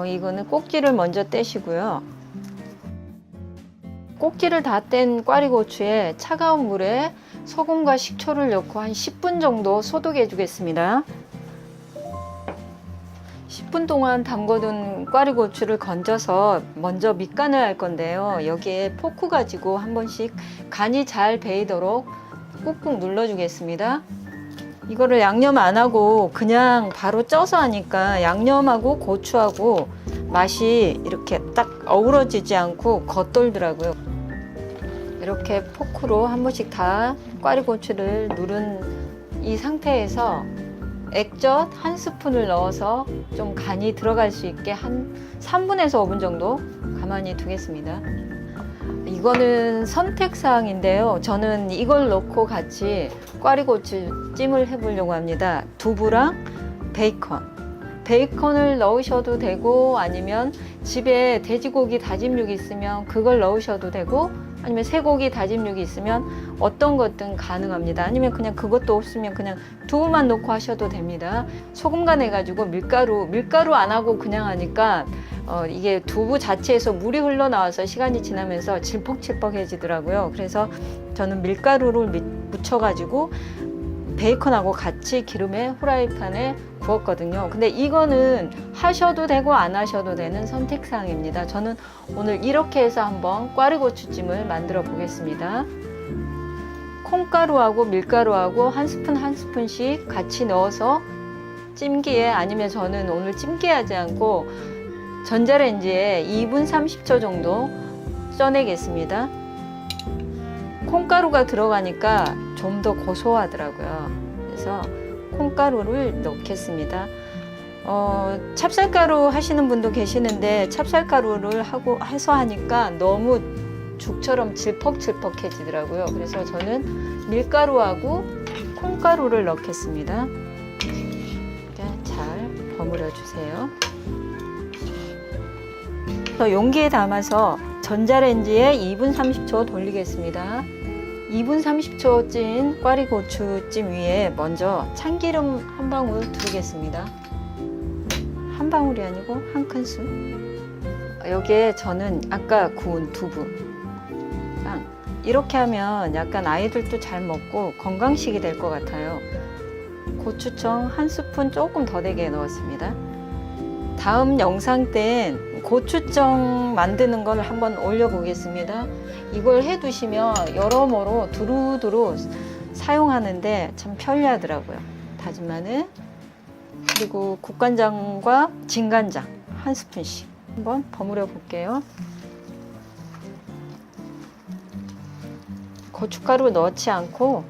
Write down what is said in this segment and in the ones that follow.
이거는 꼭지를 먼저 떼시고요. 꼭지를 다 뗀 꽈리고추에 차가운 물에 소금과 식초를 넣고 한 10분 정도 소독해 주겠습니다. 10분 동안 담궈둔 꽈리고추를 건져서 먼저 밑간을 할 건데요. 여기에 포크 가지고 한 번씩 간이 잘 배이도록 꾹꾹 눌러 주겠습니다. 이거를 양념 안 하고 그냥 바로 쪄서 하니까 양념하고 고추하고 맛이 이렇게 딱 어우러지지 않고 겉돌더라고요. 이렇게 포크로 한 번씩 다 꽈리고추를 누른 이 상태에서 액젓 한 스푼을 넣어서 좀 간이 들어갈 수 있게 한 3분에서 5분 정도 가만히 두겠습니다. 이거는 선택사항인데요. 저는 이걸 넣고 같이 꽈리고추 찜을 해보려고 합니다. 두부랑 베이컨을 넣으셔도 되고, 아니면 집에 돼지고기 다짐육이 있으면 그걸 넣으셔도 되고, 아니면 쇠고기 다짐육이 있으면 어떤 것든 가능합니다. 아니면 그냥 그것도 없으면 그냥 두부만 넣고 하셔도 됩니다. 소금 간 해가지고 밀가루 안 하고 그냥 하니까 이게 두부 자체에서 물이 흘러나와서 시간이 지나면서 질퍽질퍽해지더라고요. 그래서 저는 밀가루를 묻혀가지고 베이컨하고 같이 기름에 후라이팬에 구웠거든요. 근데 이거는 하셔도 되고 안 하셔도 되는 선택사항입니다. 저는 오늘 이렇게 해서 한번 꽈리고추찜을 만들어 보겠습니다. 콩가루하고 밀가루하고 한 스푼 한 스푼씩 같이 넣어서 찜기에, 아니면 저는 오늘 찜기에 하지 않고 전자레인지에 2분 30초 정도 쪄내겠습니다. 콩가루가 들어가니까 좀 더 고소하더라고요. 그래서 콩가루를 넣겠습니다. 찹쌀가루 하시는 분도 계시는데 찹쌀가루를 해서 하니까 너무 죽처럼 질퍽질퍽해지더라고요. 그래서 저는 밀가루하고 콩가루를 넣겠습니다. 잘 버무려 주세요. 용기에 담아서 전자레인지에 2분 30초 돌리겠습니다. 2분 30초 찐 꽈리고추찜 위에 먼저 참기름 한 방울 두르겠습니다. 한 방울이 아니고 한 큰술. 여기에 저는 아까 구운 두부랑 이렇게 하면 약간 아이들도 잘 먹고 건강식이 될 것 같아요. 고추청 한 스푼 조금 더 되게 넣었습니다. 다음 영상 땐 고추청 만드는 걸 한번 올려보겠습니다. 이걸 해 두시면 여러모로 두루두루 사용하는데 참 편리하더라고요. 다진 마늘, 그리고 국간장과 진간장 한 스푼씩 한번 버무려 볼게요. 고춧가루 넣지 않고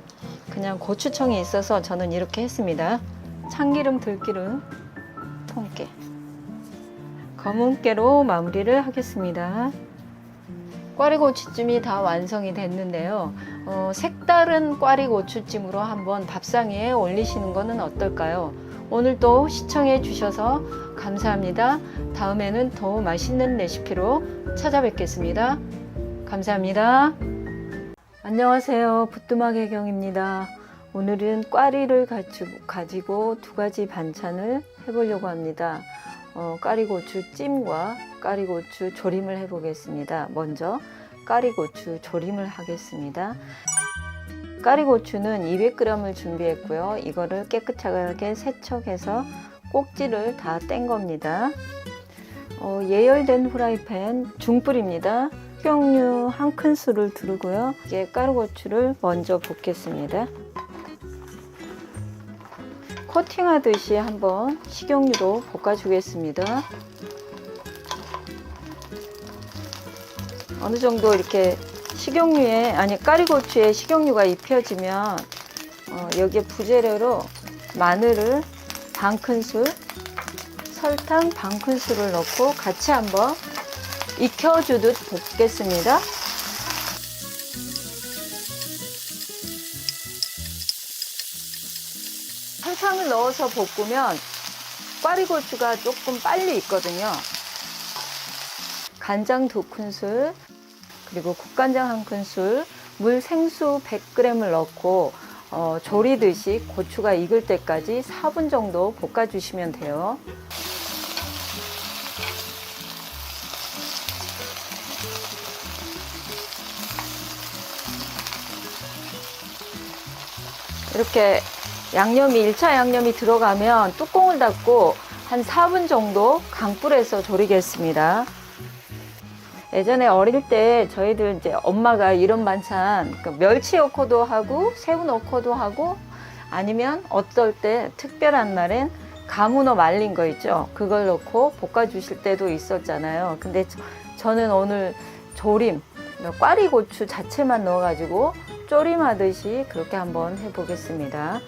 그냥 고추청이 있어서 저는 이렇게 했습니다. 참기름, 들기름, 통깨, 검은깨로 마무리를 하겠습니다. 꽈리고추찜이 다 완성이 됐는데요. 색다른 꽈리고추찜으로 한번 밥상 위에 올리시는 것은 어떨까요? 오늘도 시청해 주셔서 감사합니다. 다음에는 더 맛있는 레시피로 찾아뵙겠습니다. 감사합니다. 안녕하세요. 부뚜막혜경입니다. 오늘은 꽈리를 가지고 두 가지 반찬을 해보려고 합니다. 꽈리고추 찜과 꽈리고추 조림을 해보겠습니다. 먼저 꽈리고추 조림을 하겠습니다. 꽈리고추는 200g을 준비했고요. 이거를 깨끗하게 세척해서 꼭지를 다 뗀 겁니다. 예열된 후라이팬 중불입니다. 식용유 한 큰술을 두르고요. 이게 꽈리고추를 먼저 볶겠습니다. 코팅하듯이 한번 식용유로 볶아주겠습니다. 어느 정도 이렇게 꽈리고추에 식용유가 입혀지면 여기에 부재료로 마늘을 반 큰술, 설탕 반 큰술을 넣고 같이 한번 익혀주듯 볶겠습니다. 설탕을 넣어서 볶으면 꽈리고추가 조금 빨리 익거든요. 간장 2큰술, 그리고 국간장 1큰술, 물 생수 100g을 넣고 조리듯이 고추가 익을 때까지 4분 정도 볶아주시면 돼요. 이렇게 양념이 1차 양념이 들어가면 뚜껑을 닫고 한 4분 정도 강불에서 졸이겠습니다. 예전에 어릴 때 저희들 이제 엄마가 이런 반찬 멸치 넣고도 하고 새우 넣고도 하고 아니면 어떨 때 특별한 날엔 가문어 말린 거 있죠. 그걸 넣고 볶아 주실 때도 있었잖아요. 근데 저는 오늘 조림 꽈리고추 자체만 넣어 가지고 조림하듯이 그렇게 한번 해 보겠습니다.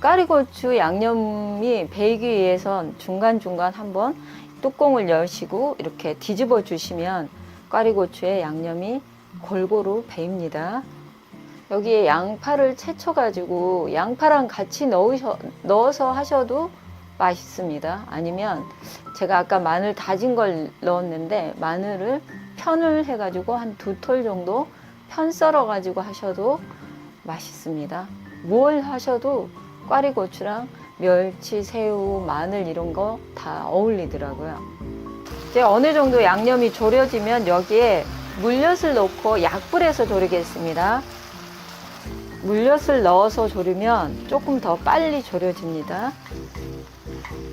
꽈리고추 양념이 배이기 위해선 중간중간 한번 뚜껑을 여시고 이렇게 뒤집어 주시면 꽈리고추의 양념이 골고루 배입니다. 여기에 양파를 채쳐 가지고 양파랑 같이 넣어서 하셔도 맛있습니다. 아니면 제가 아까 마늘 다진 걸 넣었는데 마늘을 편을 해 가지고 한 2톨 정도 편 썰어 가지고 하셔도 맛있습니다. 뭘 하셔도 꽈리고추랑 멸치, 새우, 마늘 이런 거 다 어울리더라고요. 이제 어느 정도 양념이 졸여지면 여기에 물엿을 넣고 약불에서 졸이겠습니다. 물엿을 넣어서 졸이면 조금 더 빨리 졸여집니다.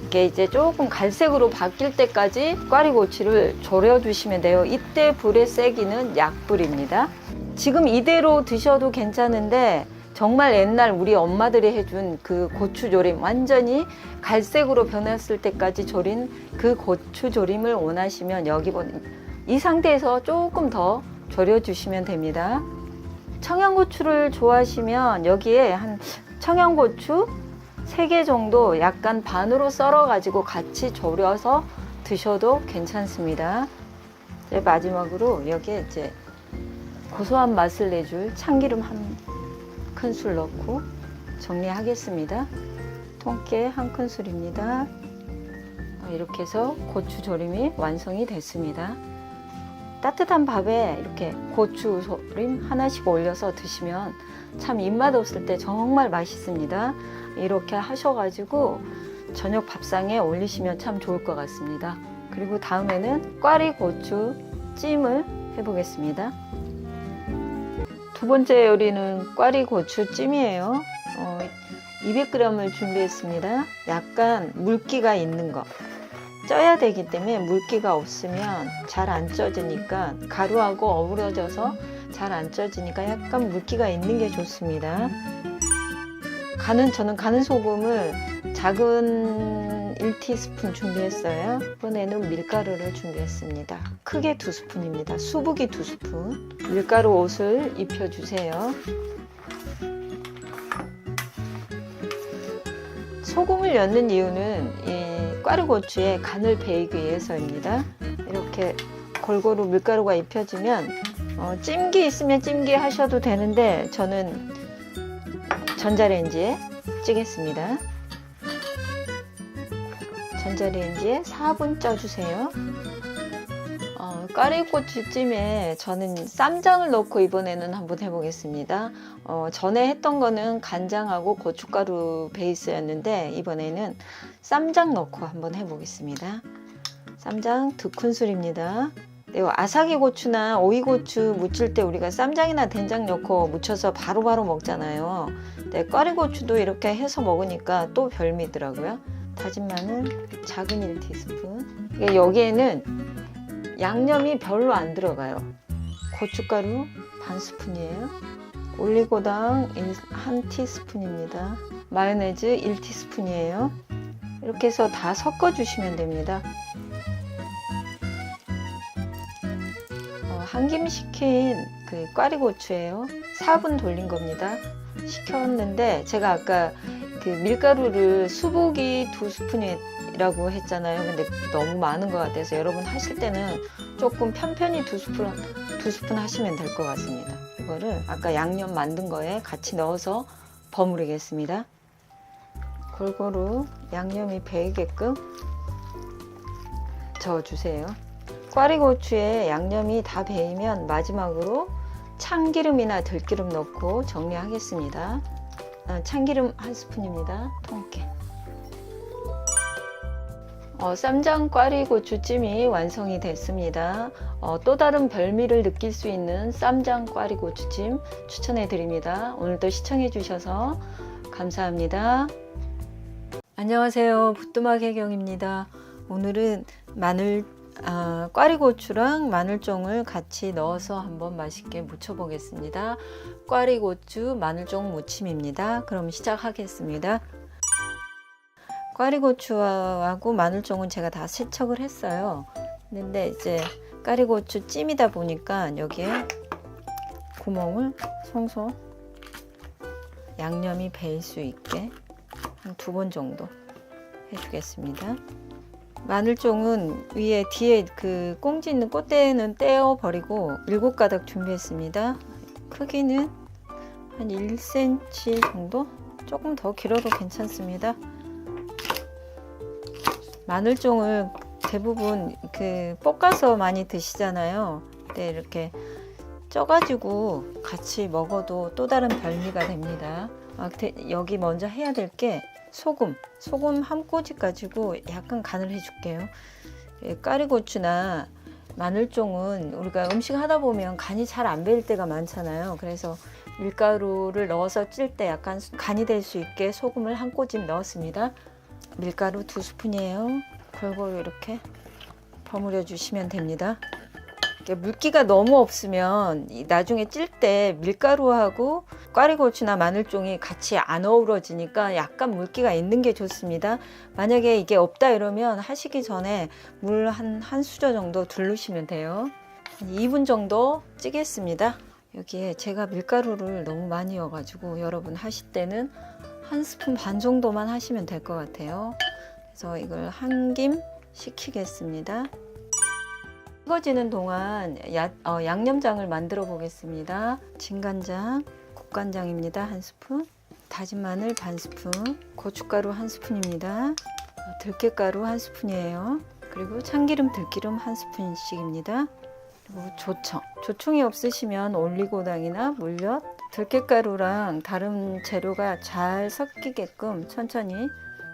이게 이제 조금 갈색으로 바뀔 때까지 꽈리고추를 졸여주시면 돼요. 이때 불의 세기는 약불입니다. 지금 이대로 드셔도 괜찮은데 정말 옛날 우리 엄마들이 해준 그 고추조림, 완전히 갈색으로 변했을 때까지 졸인 그 고추조림을 원하시면 여기 이 상태에서 조금 더 졸여주시면 됩니다. 청양고추를 좋아하시면 여기에 한 청양고추 3개 정도 약간 반으로 썰어 가지고 같이 졸여서 드셔도 괜찮습니다. 이제 마지막으로 여기에 이제 고소한 맛을 내줄 참기름 한 큰술 넣고 정리하겠습니다. 통깨 한 큰술입니다. 이렇게 해서 고추조림이 완성이 됐습니다. 따뜻한 밥에 이렇게 고추조림 하나씩 올려서 드시면 참 입맛 없을 때 정말 맛있습니다. 이렇게 하셔가지고 저녁 밥상에 올리시면 참 좋을 것 같습니다. 그리고 다음에는 꽈리고추 찜을 해보겠습니다. 두 번째 요리는 꽈리고추 찜이에요. 200g을 준비했습니다. 약간 물기가 있는 거. 쪄야 되기 때문에 물기가 없으면 잘 안 쪄지니까 가루하고 어우러져서 잘 안 쪄지니까 약간 물기가 있는 게 좋습니다. 저는 가는 소금을 작은 1티스푼 준비했어요. 이번에는 밀가루를 준비했습니다. 크게 2스푼입니다. 수북이 2스푼. 밀가루 옷을 입혀주세요. 소금을 넣는 이유는 이 꽈리고추에 간을 배이기 위해서입니다. 이렇게 골고루 밀가루가 입혀지면 찜기 있으면 찜기 하셔도 되는데 저는 전자레인지에 찌겠습니다. 전자레인지에 4분 쪄주세요. 꽈리고추찜에 저는 쌈장을 넣고 이번에는 한번 해보겠습니다. 전에 했던 거는 간장하고 고춧가루 베이스였는데 이번에는 쌈장 넣고 한번 해보겠습니다. 쌈장 2큰술입니다. 아삭이 고추나 오이고추 무칠 때 우리가 쌈장이나 된장 넣고 무쳐서 바로바로 먹잖아요. 근데 꽈리고추도 이렇게 해서 먹으니까 또 별미더라고요. 다진 마늘 작은 1티스푼. 여기에는 양념이 별로 안 들어가요. 고춧가루 반 스푼이에요. 올리고당 1티스푼입니다. 마요네즈 1티스푼이에요. 이렇게 해서 다 섞어 주시면 됩니다. 한 김 식힌 그 꽈리고추예요. 4분 돌린 겁니다. 식혔는데 제가 아까 그 밀가루를 수북이 2스푼이라고 했잖아요. 근데 너무 많은 것 같아서 여러분 하실 때는 조금 편편히 2스푼 하시면 될 것 같습니다. 이거를 아까 양념 만든 거에 같이 넣어서 버무리겠습니다. 골고루 양념이 배이게끔 저어주세요. 꽈리고추에 양념이 다 배이면 마지막으로 참기름이나 들기름 넣고 정리하겠습니다. 참기름 1스푼입니다. 통깨. 쌈장 꽈리고추찜이 완성이 됐습니다. 또 다른 별미를 느낄 수 있는 쌈장 꽈리고추찜 추천해 드립니다. 오늘도 시청해 주셔서 감사합니다. 안녕하세요. 부뚜막 해경입니다. 오늘은 꽈리고추랑 마늘종을 같이 넣어서 한번 맛있게 무쳐 보겠습니다. 꽈리고추 마늘종 무침입니다. 그럼 시작하겠습니다. 꽈리고추하고 마늘종은 제가 다 세척을 했어요. 근데 이제 꽈리고추 찜이다 보니까 여기에 구멍을 송송 양념이 배일 수 있게 한 2번 정도 해주겠습니다. 마늘종은 위에 뒤에 그 꽁지 있는 꽃대는 떼어 버리고 7가닥 준비했습니다. 크기는 한 1cm 정도? 조금 더 길어도 괜찮습니다. 마늘종을 대부분 볶아서 많이 드시잖아요. 근데 이렇게 쪄가지고 같이 먹어도 또 다른 별미가 됩니다. 여기 먼저 해야 될 게 소금 한 꼬집 가지고 약간 간을 해줄게요. 꽈리고추나 마늘종은 우리가 음식 하다 보면 간이 잘 안 배일 때가 많잖아요. 그래서 밀가루를 넣어서 찔 때 약간 간이 될 수 있게 소금을 한 꼬집 넣었습니다. 밀가루 2스푼이에요. 골고루 이렇게 버무려 주시면 됩니다. 물기가 너무 없으면 나중에 찔 때 밀가루하고 꽈리고추나 마늘종이 같이 안 어우러지니까 약간 물기가 있는 게 좋습니다. 만약에 이게 없다 이러면 하시기 전에 물 한 수저 정도 두르시면 돼요. 한 2분 정도 찌겠습니다. 여기에 제가 밀가루를 너무 많이 넣어가지고 여러분 하실 때는 1스푼 반 정도만 하시면 될 것 같아요. 그래서 이걸 한 김 식히겠습니다. 식어지는 동안 양념장을 만들어 보겠습니다. 진간장, 국간장입니다. 1스푼, 다진 마늘 반 스푼, 고춧가루 1스푼입니다. 들깨가루 1스푼이에요. 그리고 참기름, 들기름 1스푼씩입니다. 그리고 조청이 없으시면 올리고당이나 물엿, 들깨가루랑 다른 재료가 잘 섞이게끔 천천히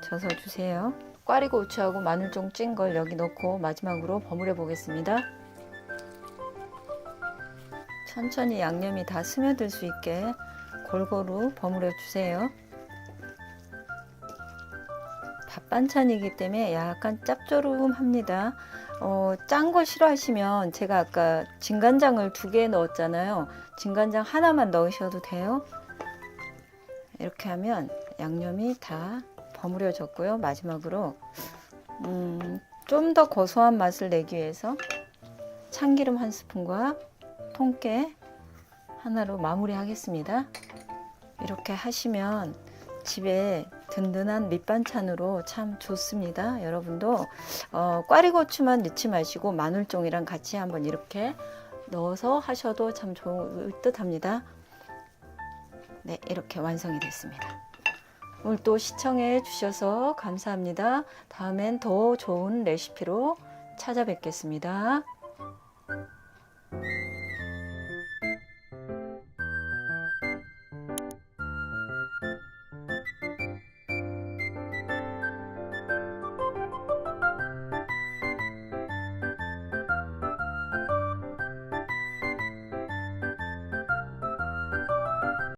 져서 주세요. 꽈리고추하고 마늘종 찐 걸 여기 넣고 마지막으로 버무려 보겠습니다. 천천히 양념이 다 스며들 수 있게 골고루 버무려 주세요. 밥 반찬이기 때문에 약간 짭조름합니다. 짠 거 싫어하시면 제가 아까 진간장을 2개 넣었잖아요. 진간장 하나만 넣으셔도 돼요. 이렇게 하면 양념이 다 버무려졌고요. 마지막으로 좀 더 고소한 맛을 내기 위해서 참기름 1스푼과 통깨 하나로 마무리 하겠습니다. 이렇게 하시면 집에 든든한 밑반찬으로 참 좋습니다. 여러분도 꽈리고추만 넣지 마시고 마늘종이랑 같이 한번 이렇게 넣어서 하셔도 참 좋을 듯 합니다. 네, 이렇게 완성이 됐습니다. 오늘 또 시청해 주셔서 감사합니다. 다음엔 더 좋은 레시피로 찾아뵙겠습니다.